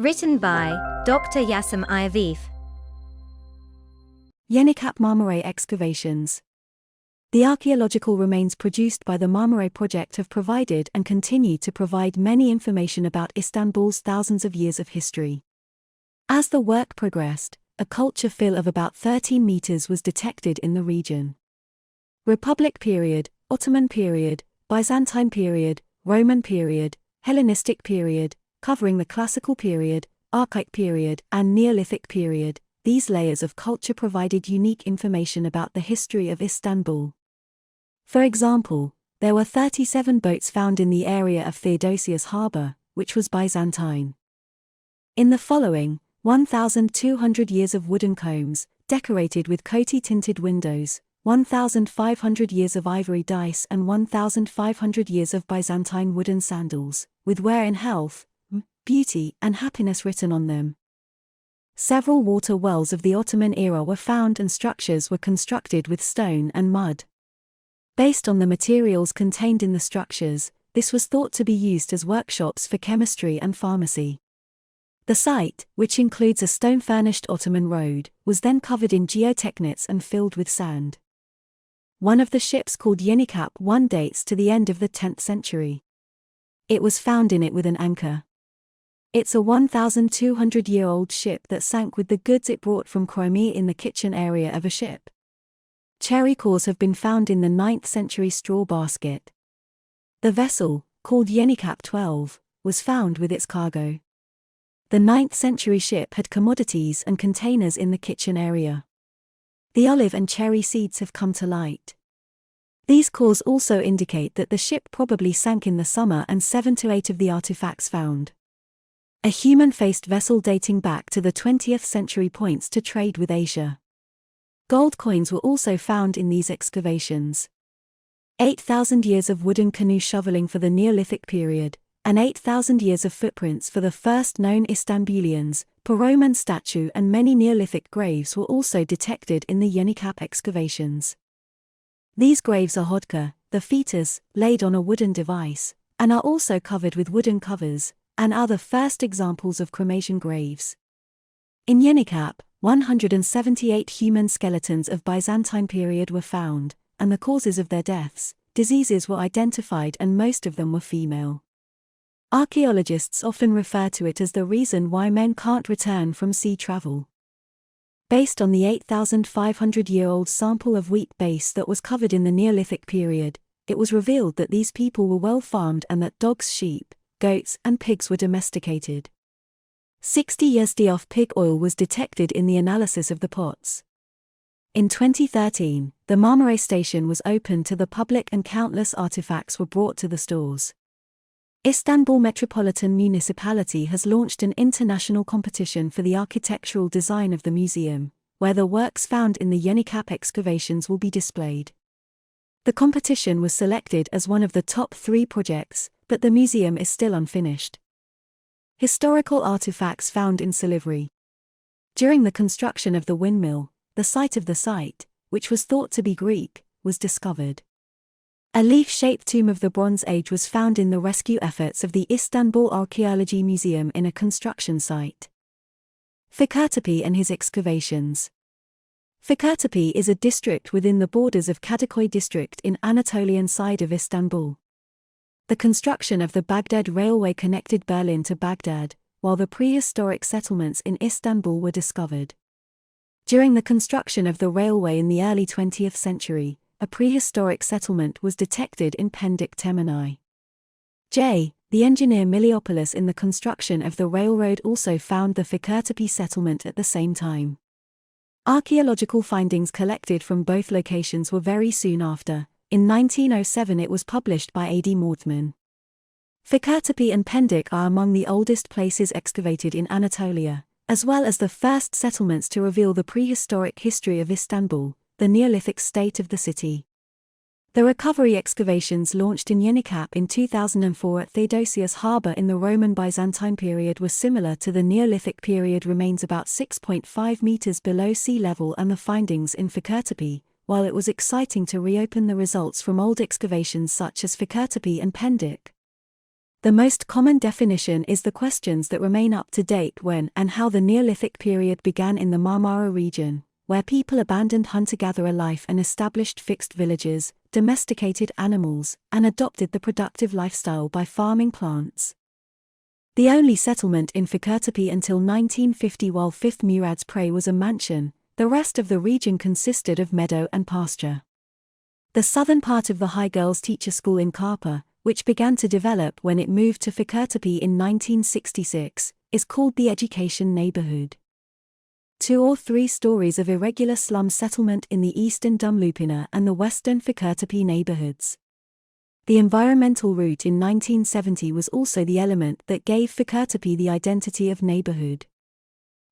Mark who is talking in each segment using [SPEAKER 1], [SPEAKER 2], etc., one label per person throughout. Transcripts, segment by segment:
[SPEAKER 1] Written by Dr. Yaşam Ayavefe.
[SPEAKER 2] Yenikapı-Marmaray Excavations. The archaeological remains produced by the Marmaray project have provided and continue to provide many information about Istanbul's thousands of years of history. As the work progressed, a culture fill of about 13 meters was detected in the region. Republic period, Ottoman period, Byzantine period, Roman period, Hellenistic period, covering the classical period, Arkaik period, and Neolithic period, these layers of culture provided unique information about the history of Istanbul. For example, there were 37 boats found in the area of Theodosius Harbor, which was Byzantine. In the following, 1,200 years of wooden combs, decorated with coaty tinted windows, 1,500 years of ivory dice and 1,500 years of Byzantine wooden sandals, with wear in health, beauty and happiness written on them. Several water wells of the Ottoman era were found and structures were constructed with stone and mud. Based on the materials contained in the structures, this was thought to be used as workshops for chemistry and pharmacy. The site, which includes a stone-furnished Ottoman road, was then covered in geotechnites and filled with sand. One of the ships called Yenikapı dates to the end of the 10th century. It was found in it with an anchor. It's a 1,200-year-old ship that sank with the goods it brought from Crimea in the kitchen area of a ship. Cherry cores have been found in the 9th century straw basket. The vessel, called Yenikapı was found with its cargo. The 9th century ship had commodities and containers in the kitchen area. The olive and cherry seeds have come to light. These cores also indicate that the ship probably sank in the summer, and 7 to 8 of the artifacts found. A human-faced vessel dating back to the 20th century points to trade with Asia. Gold coins were also found in these excavations. 8,000 years of wooden canoe shoveling for the Neolithic period, and 8,000 years of footprints for the first known Istanbulians, a Roman statue and many Neolithic graves were also detected in the Yenikapı excavations. These graves are hodka, the fetus, laid on a wooden device, and are also covered with wooden covers, and are the first examples of cremation graves. In Yenikapı, 178 human skeletons of Byzantine period were found, and the causes of their deaths, diseases were identified, and most of them were female. Archaeologists often refer to it as the reason why men can't return from sea travel. Based on the 8,500-year-old sample of wheat base that was covered in the Neolithic period, it was revealed that these people were well farmed and that dogs, sheep, goats and pigs were domesticated. 60 USD of pig oil was detected in the analysis of the pots. In 2013, the Marmaray station was opened to the public and countless artifacts were brought to the stores. Istanbul Metropolitan Municipality has launched an international competition for the architectural design of the museum, where the works found in the Yenikapı excavations will be displayed. The competition was selected as one of the top 3 projects, but the museum is still unfinished. Historical artifacts found in Silivri. During the construction of the windmill, the site of the site, which was thought to be Greek, was discovered. A leaf-shaped tomb of the Bronze Age was found in the rescue efforts of the Istanbul Archaeology Museum in a construction site. Fikirtepe and his excavations. Fikirtepe is a district within the borders of Kadıköy district in Anatolian side of Istanbul. The construction of the Baghdad Railway connected Berlin to Baghdad, while the prehistoric settlements in Istanbul were discovered. During the construction of the railway in the early 20th century, a prehistoric settlement was detected in Pendik Temirci. The engineer Miliopolis in the construction of the railroad also found the Fikirtepe settlement at the same time. Archaeological findings collected from both locations were very soon after. In 1907 it was published by A.D. Mortman. Fikirtepe and Pendik are among the oldest places excavated in Anatolia, as well as the first settlements to reveal the prehistoric history of Istanbul, the Neolithic state of the city. The recovery excavations launched in Yenikapı in 2004 at Theodosius Harbor in the Roman Byzantine period were similar to the Neolithic period, remains about 6.5 meters below sea level, and the findings in Fikirtepe, while it was exciting to reopen the results from old excavations such as Fikirtepe and Pendik. The most common definition is the questions that remain up to date when and how the Neolithic period began in the Marmara region, where people abandoned hunter-gatherer life and established fixed villages, domesticated animals, and adopted the productive lifestyle by farming plants. The only settlement in Fikirtepe until 1950, while 5th Murad's prey was a mansion, the rest of the region consisted of meadow and pasture. The southern part of the High Girls Teacher School in Kapa, which began to develop when it moved to Fikirtepe in 1966, is called the Education Neighborhood. 2 or 3 stories of irregular slum settlement in the eastern Dumlupınar and the western Fikirtepe neighborhoods. The environmental route in 1970 was also the element that gave Fikirtepe the identity of neighborhood.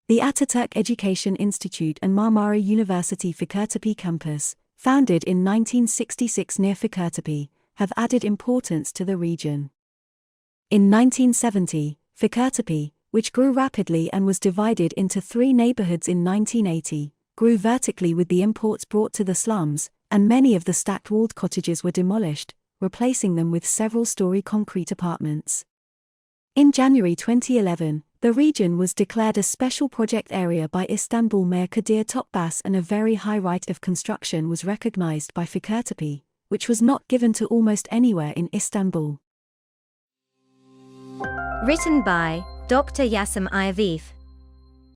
[SPEAKER 2] The Ataturk Education Institute and Marmara University Fikirtepe campus, founded in 1966 near Fikirtepe, have added importance to the region. In 1970, Fikirtepe, which grew rapidly and was divided into 3 neighborhoods in 1980, grew vertically with the imports brought to the slums, and many of the stacked-walled cottages were demolished, replacing them with several-story concrete apartments. In January 2011, the region was declared a special project area by Istanbul Mayor Kadir Topbaş, and a very high rate of construction was recognized by Fikirtepe, which was not given to almost anywhere in Istanbul.
[SPEAKER 1] Written by Dr. Yaşam Ayavefe.